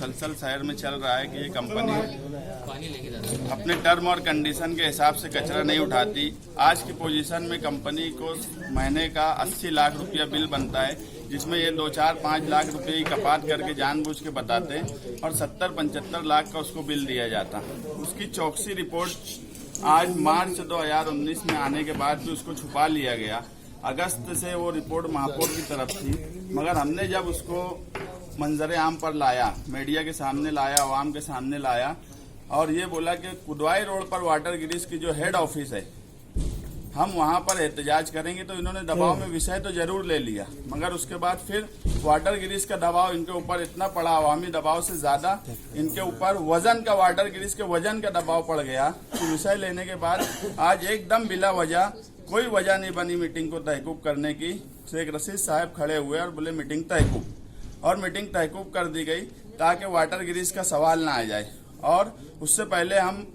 मुसलसल शहर में चल रहा है कि ये कंपनी अपने टर्म और कंडीशन के हिसाब से कचरा नहीं उठाती। आज की पोजीशन में कंपनी को महीने का 80 लाख रुपया बिल बनता है, जिसमें ये 2-4-5 लाख रुपए की कपात करके जानबूझ के बताते हैं और 70-75 लाख का उसको बिल दिया जाता। उसकी चौकसी रिपोर्ट आज मार्च 2019 में आने के बाद भी उसको छुपा लिया गया। अगस्त से वो रिपोर्ट महापौर की तरफ थी, मगर हमने जब उसको मंजरे आम पर लाया, मीडिया के सामने लाया, आवाम के सामने लाया और ये बोला कि कुदवाई रोड पर वाटर गिरीज की जो हेड ऑफिस है हम वहां पर एहतजाज करेंगे, तो इन्होंने दबाव में विषय तो जरूर ले लिया, मगर उसके बाद फिर वाटर गिरीज का दबाव इनके ऊपर इतना पड़ा, अवामी दबाव से ज्यादा इनके ऊपर वजन का, वाटर गिरीज के वजन का दबाव पड़ गया। तो विषय लेने के बाद आज एकदम बिला वजह, कोई वजह नहीं बनी मीटिंग को तहकूब करने की। शेख रशीद साहब खड़े हुए और बोले मीटिंग तहकूब, और मीटिंग तहकूब कर दी गई ताकि वाटर गिरीज का सवाल ना आ जाए। और उससे पहले हम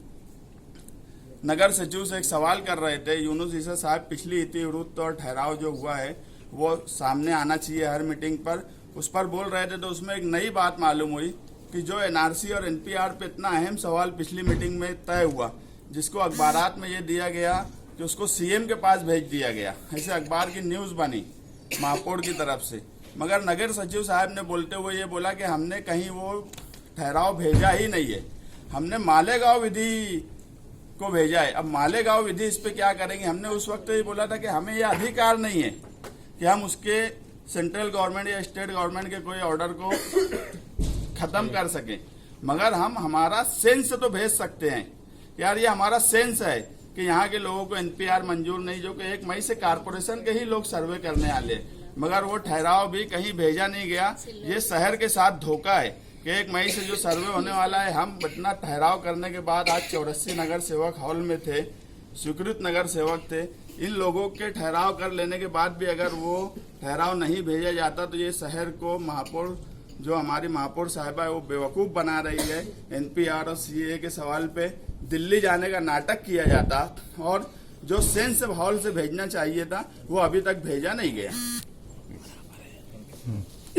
नगर सचिव से एक सवाल कर रहे थे, यूनुस ईसा साहब पिछली इतिवृत्त और ठहराव जो हुआ है वो सामने आना चाहिए हर मीटिंग पर, उस पर बोल रहे थे। तो उसमें एक नई बात मालूम हुई कि जो एनआरसी और एनपीआर पे इतना अहम सवाल पिछली मीटिंग में तय हुआ, जिसको अखबारात में ये दिया गया कि उसको सीएम के पास भेज दिया गया, ऐसे अखबार की न्यूज बनी महापौर की तरफ से। मगर नगर सचिव साहब ने बोलते हुए ये बोला कि हमने कहीं वो ठहराव भेजा ही नहीं है, हमने मालेगांव विधि को भेजा है। अब मालेगांव विधि इस पे क्या करेंगे? हमने उस वक्त ये बोला था कि हमें ये अधिकार नहीं है कि हम उसके सेंट्रल गवर्नमेंट या स्टेट गवर्नमेंट के कोई ऑर्डर को खत्म कर सकें, मगर हम हमारा सेंस तो भेज सकते हैं। यार ये हमारा सेंस है कि यहाँ के लोगों को एनपीआर मंजूर नहीं, जो कि 1 मई से कारपोरेशन के ही लोग सर्वे करने वाले, मगर वो ठहराव भी कहीं भेजा नहीं गया। ये शहर के साथ धोखा है कि 1 मई से जो सर्वे होने वाला है, हम इतना ठहराव करने के बाद आज 84 नगर सेवक हॉल में थे, स्वीकृत नगर सेवक थे। इन लोगों के ठहराव कर लेने के बाद भी अगर वो ठहराव नहीं भेजा जाता तो ये शहर को महापौर, जो हमारी महापौर साहिबा है, वो बेवकूफ बना रही है। एनपीआर और सीए के सवाल पे दिल्ली जाने का नाटक किया जाता और जो सेंस हॉल से भेजना चाहिए था वो अभी तक भेजा नहीं गया।